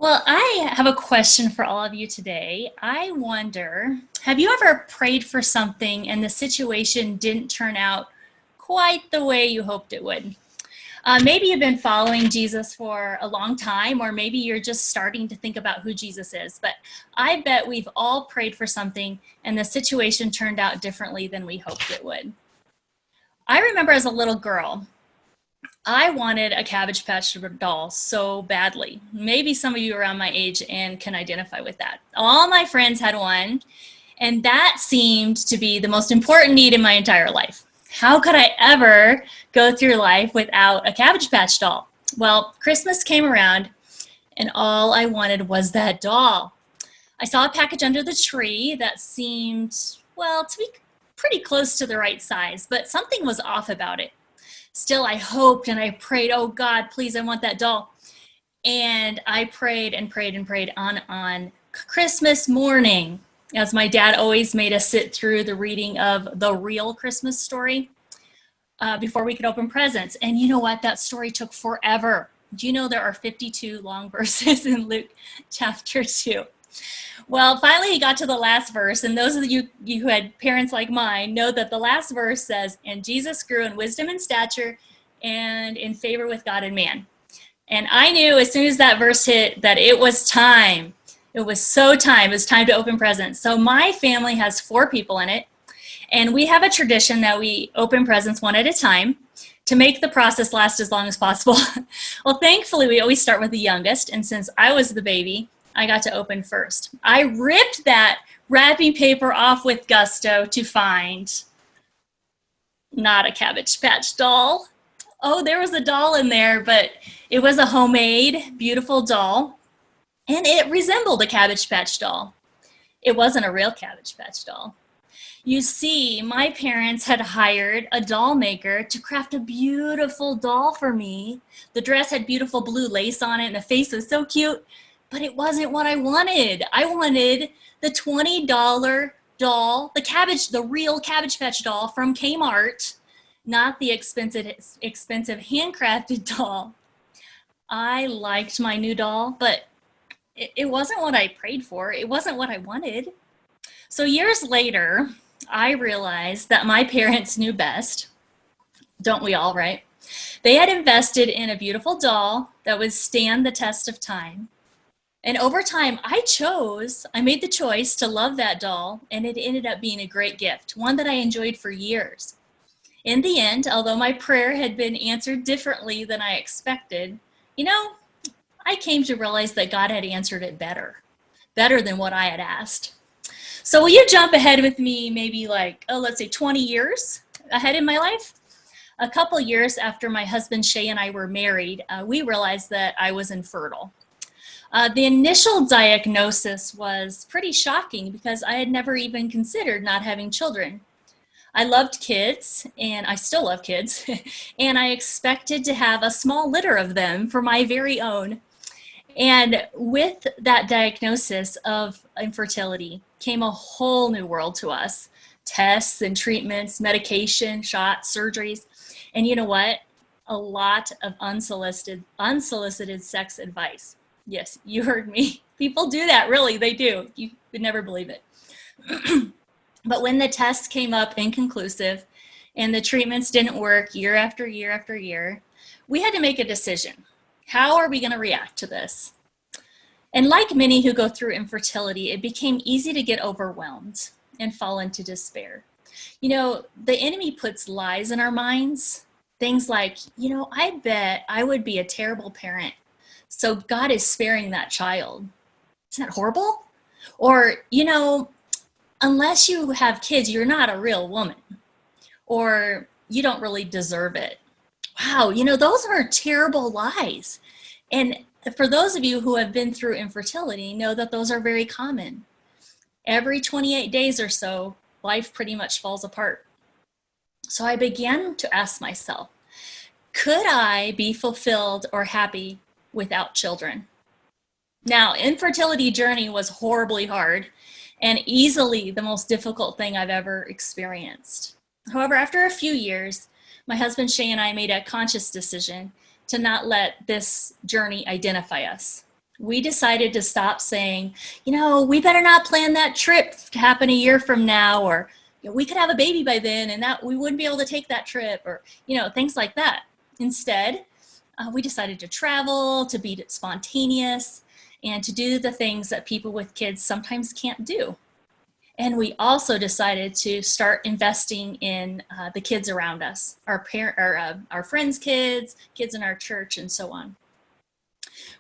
Well, I have a question for all of you today. I wonder, have you ever prayed for something and the situation didn't turn out quite the way you hoped it would? Maybe you've been following Jesus for a long time, or maybe you're just starting to think about who Jesus is. But I bet we've all prayed for something and the situation turned out differently than we hoped it would. I remember as a little girl, I wanted a Cabbage Patch doll so badly. Maybe some of you around my age and can identify with that. All my friends had one, and that seemed to be the most important need in my entire life. How could I ever go through life without a Cabbage Patch doll? Well, Christmas came around, and all I wanted was that doll. I saw a package under the tree that seemed, well, to be pretty close to the right size, but something was off about it. Still, I hoped and I prayed, oh God, please, I want that doll. And I prayed and prayed and prayed on Christmas morning, as my dad always made us sit through the reading of the real Christmas story before we could open presents. And you know what? That story took forever. Do you know there are 52 long verses in Luke chapter 2? Well, finally he got to the last verse, and those of you who had parents like mine know that the last verse says, "And Jesus grew in wisdom and stature and in favor with God and man." And I knew as soon as that verse hit that it was time. It was so time. It was time to open presents. So my family has 4 people in it, and we have a tradition that we open presents one at a time to make the process last as long as possible. Well, thankfully, we always start with the youngest, and since I was the baby, I got to open first. I ripped that wrapping paper off with gusto to find not a Cabbage Patch doll. Oh, there was a doll in there, but it was a homemade, beautiful doll, and it resembled a Cabbage Patch doll. It wasn't a real Cabbage Patch doll. You see, my parents had hired a doll maker to craft a beautiful doll for me. The dress had beautiful blue lace on it, and the face was so cute. But it wasn't what I wanted. I wanted the $20 doll, the real Cabbage Patch doll from Kmart, not the expensive handcrafted doll. I liked my new doll, but it wasn't what I prayed for. It wasn't what I wanted. So years later, I realized that my parents knew best. Don't we all, right? They had invested in a beautiful doll that would stand the test of time. And over time, I made the choice to love that doll, and it ended up being a great gift, one that I enjoyed for years. In the end, although my prayer had been answered differently than I expected, I came to realize that God had answered it better than what I had asked. So will you jump ahead with me maybe let's say 20 years ahead in my life? A couple years after my husband Shay and I were married, we realized that I was infertile. The initial diagnosis was pretty shocking because I had never even considered not having children. I loved kids, and I still love kids, and I expected to have a small litter of them for my very own. And with that diagnosis of infertility came a whole new world to us. Tests and treatments, medication, shots, surgeries, and you know what? A lot of unsolicited sex advice. Yes, you heard me. People do that, really, they do. You would never believe it. But when the tests came up inconclusive and the treatments didn't work year after year after year, we had to make a decision. How are we going to react to this? And like many who go through infertility, it became easy to get overwhelmed and fall into despair. The enemy puts lies in our minds. Things like, I bet I would be a terrible parent. So God is sparing that child. Isn't that horrible? Or, unless you have kids, you're not a real woman. Or you don't really deserve it. Wow, those are terrible lies. And for those of you who have been through infertility, know that those are very common. Every 28 days or so, life pretty much falls apart. So I began to ask myself, could I be fulfilled or happy without children? Now, infertility journey was horribly hard and easily the most difficult thing I've ever experienced. However, after a few years, my husband Shay and I made a conscious decision to not let this journey identify us. We decided to stop saying, we better not plan that trip to happen a year from now, or we could have a baby by then and that we wouldn't be able to take that trip, or things like that. Instead, we decided to travel, to be spontaneous, and to do the things that people with kids sometimes can't do. And we also decided to start investing in the kids around us, our friends' kids, kids in our church, and so on.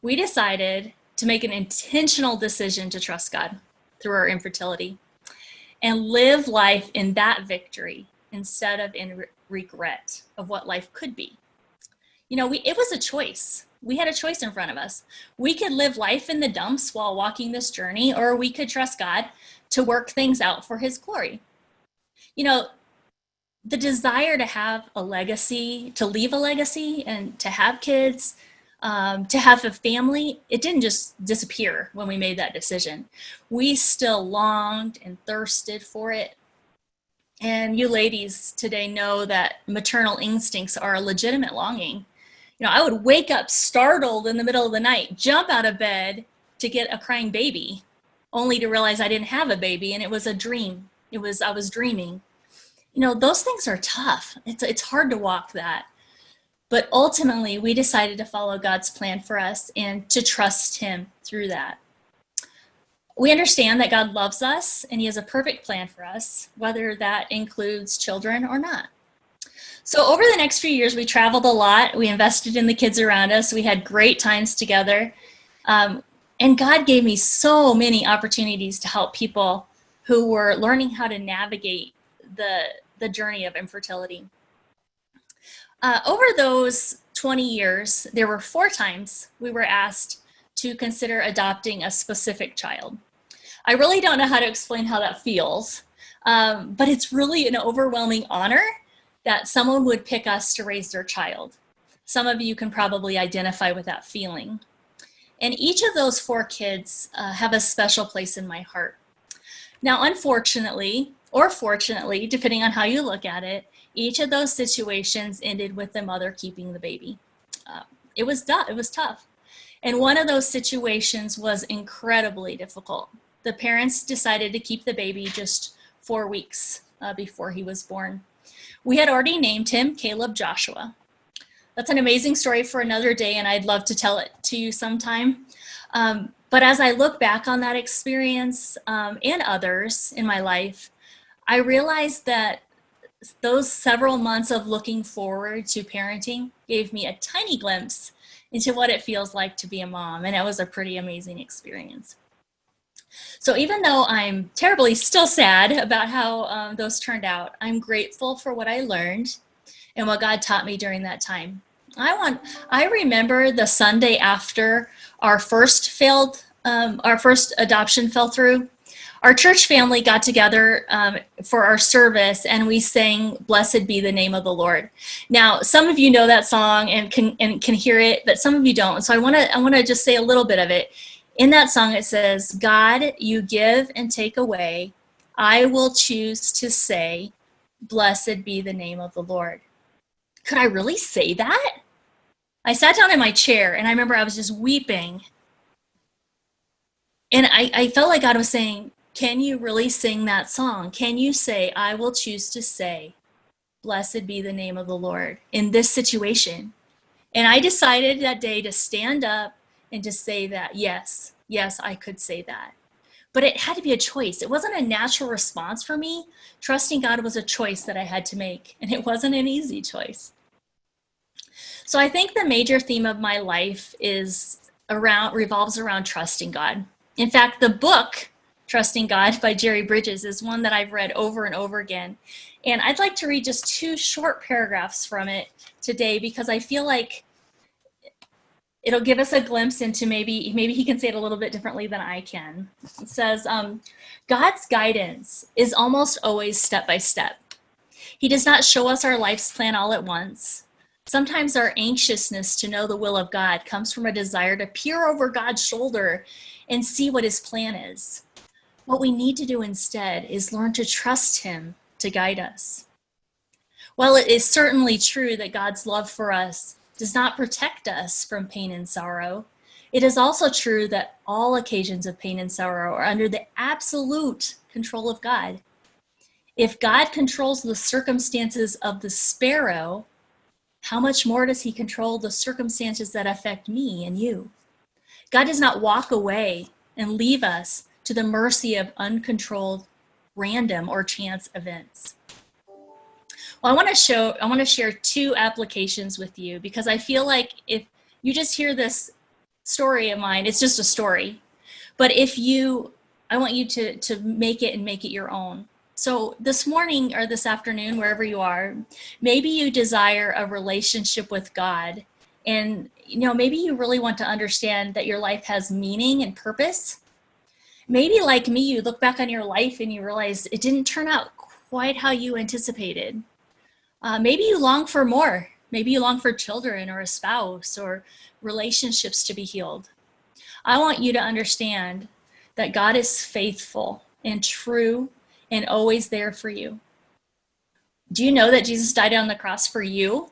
We decided to make an intentional decision to trust God through our infertility and live life in that victory instead of in regret of what life could be. It was a choice. We had a choice in front of us. We could live life in the dumps while walking this journey, or we could trust God to work things out for his glory. The desire to have a legacy, to leave a legacy, and to have kids, to have a family, it didn't just disappear when we made that decision. We still longed and thirsted for it. And you ladies today know that maternal instincts are a legitimate longing. I would wake up startled in the middle of the night, jump out of bed to get a crying baby, only to realize I didn't have a baby and it was a dream. I was dreaming. Those things are tough. It's hard to walk that. But ultimately, we decided to follow God's plan for us and to trust him through that. We understand that God loves us and he has a perfect plan for us, whether that includes children or not. So over the next few years, we traveled a lot. We invested in the kids around us. We had great times together. And God gave me so many opportunities to help people who were learning how to navigate the journey of infertility. Over those 20 years, there were 4 times we were asked to consider adopting a specific child. I really don't know how to explain how that feels, but it's really an overwhelming honor that someone would pick us to raise their child. Some of you can probably identify with that feeling. And each of those 4 kids have a special place in my heart. Now, unfortunately, or fortunately, depending on how you look at it, each of those situations ended with the mother keeping the baby. It was tough. And one of those situations was incredibly difficult. The parents decided to keep the baby just 4 weeks before he was born. We had already named him Caleb Joshua. That's an amazing story for another day, and I'd love to tell it to you sometime. But as I look back on that experience and others in my life, I realized that those several months of looking forward to parenting gave me a tiny glimpse into what it feels like to be a mom, and it was a pretty amazing experience. So even though I'm terribly still sad about how those turned out, I'm grateful for what I learned and what God taught me during that time. I remember the Sunday after our first adoption fell through. Our church family got together for our service, and we sang "Blessed Be the Name of the Lord." Now, some of you know that song and can hear it, but some of you don't. So I want to just say a little bit of it. In that song, it says, "God, you give and take away. I will choose to say, blessed be the name of the Lord." Could I really say that? I sat down in my chair, and I remember I was just weeping. And I felt like God was saying, can you really sing that song? Can you say, I will choose to say, blessed be the name of the Lord in this situation? And I decided that day to stand up and to say that, yes, I could say that. But it had to be a choice. It wasn't a natural response for me. Trusting God was a choice that I had to make, and it wasn't an easy choice. So I think the major theme of my life revolves around trusting God. In fact, the book, Trusting God by Jerry Bridges, is one that I've read over and over again. And I'd like to read just 2 short paragraphs from it today because I feel like it'll give us a glimpse into maybe he can say it a little bit differently than I can. It says, God's guidance is almost always step by step. He does not show us our life's plan all at once. Sometimes our anxiousness to know the will of God comes from a desire to peer over God's shoulder and see what his plan is. What we need to do instead is learn to trust him to guide us. While it is certainly true that God's love for us does not protect us from pain and sorrow, It is also true that all occasions of pain and sorrow are under the absolute control of God. If God controls the circumstances of the sparrow, how much more does he control the circumstances that affect me and you? God does not walk away and leave us to the mercy of uncontrolled, random, or chance events. Well, I want to share two applications with you, because I feel like if you just hear this story of mine, it's just a story. But I want you to make it your own. So this morning or this afternoon, wherever you are, maybe you desire a relationship with God. And, maybe you really want to understand that your life has meaning and purpose. Maybe like me, you look back on your life and you realize it didn't turn out quite how you anticipated. Maybe you long for more. Maybe you long for children or a spouse or relationships to be healed. I want you to understand that God is faithful and true and always there for you. Do you know that Jesus died on the cross for you?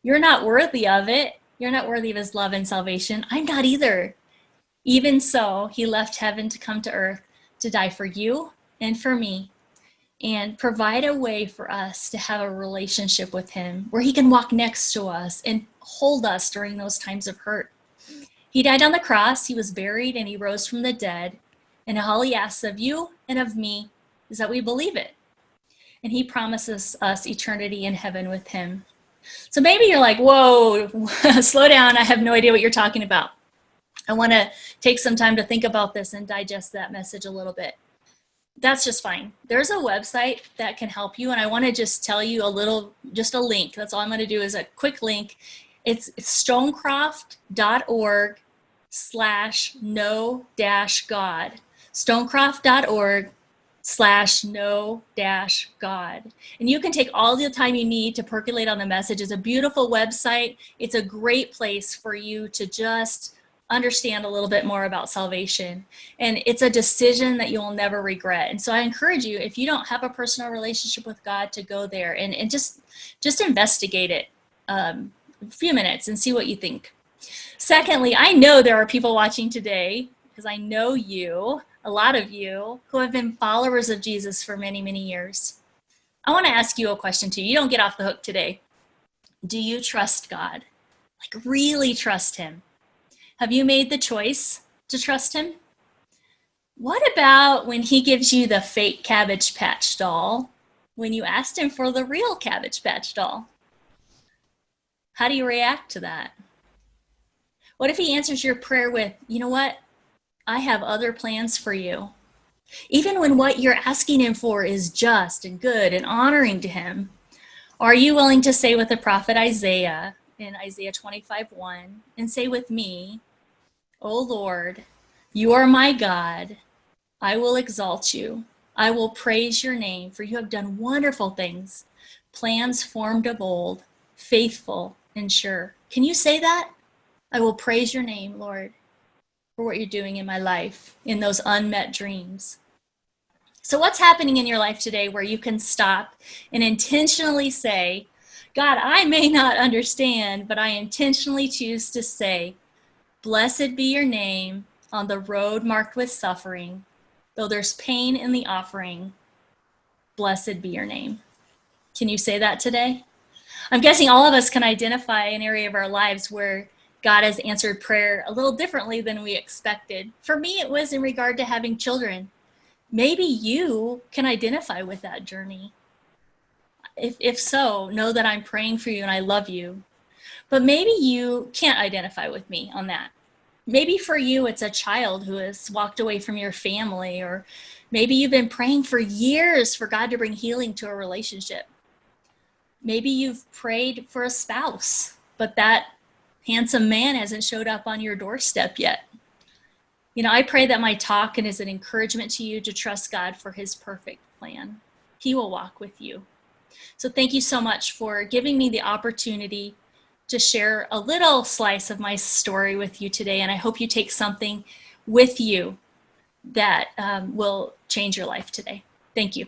You're not worthy of it. You're not worthy of his love and salvation. I'm not either. Even so, he left heaven to come to earth to die for you and for me, and provide a way for us to have a relationship with him where he can walk next to us and hold us during those times of hurt. He died on the cross, he was buried, and he rose from the dead. And all he asks of you and of me is that we believe it. And he promises us eternity in heaven with him. So maybe you're like, whoa, slow down. I have no idea what you're talking about. I want to take some time to think about this and digest that message a little bit. That's just fine. There's a website that can help you, and I want to just tell you just a link. That's all I'm going to do is a quick link. It's stonecroft.org/no-god. stonecroft.org/no-god. And you can take all the time you need to percolate on the message. It's a beautiful website. It's a great place for you to just understand a little bit more about salvation. And it's a decision that you'll never regret. And so I encourage you, if you don't have a personal relationship with God, to go there and just investigate it a few minutes and see what you think. Secondly, I know there are people watching today, because I know you, a lot of you, who have been followers of Jesus for many, many years. I want to ask you a question too. You don't get off the hook today. Do you trust God? Like, really trust him? Have you made the choice to trust him? What about when he gives you the fake Cabbage Patch doll when you asked him for the real Cabbage Patch doll? How do you react to that? What if he answers your prayer with, you know what? I have other plans for you. Even when what you're asking him for is just and good and honoring to him, are you willing to say with the prophet Isaiah in Isaiah 25:1 and say with me, O Lord, you are my God. I will exalt you. I will praise your name, for you have done wonderful things, plans formed of old, faithful and sure. Can you say that? I will praise your name, Lord, for what you're doing in my life, in those unmet dreams. So what's happening in your life today where you can stop and intentionally say, God, I may not understand, but I intentionally choose to say, blessed be your name on the road marked with suffering, though there's pain in the offering, blessed be your name. Can you say that today? I'm guessing all of us can identify an area of our lives where God has answered prayer a little differently than we expected. For me, it was in regard to having children. Maybe you can identify with that journey. If so, know that I'm praying for you and I love you. But maybe you can't identify with me on that. Maybe for you, it's a child who has walked away from your family, or maybe you've been praying for years for God to bring healing to a relationship. Maybe you've prayed for a spouse, but that handsome man hasn't showed up on your doorstep yet. I pray that my talk is an encouragement to you to trust God for his perfect plan. He will walk with you. So thank you so much for giving me the opportunity to share a little slice of my story with you today. And I hope you take something with you that will change your life today. Thank you.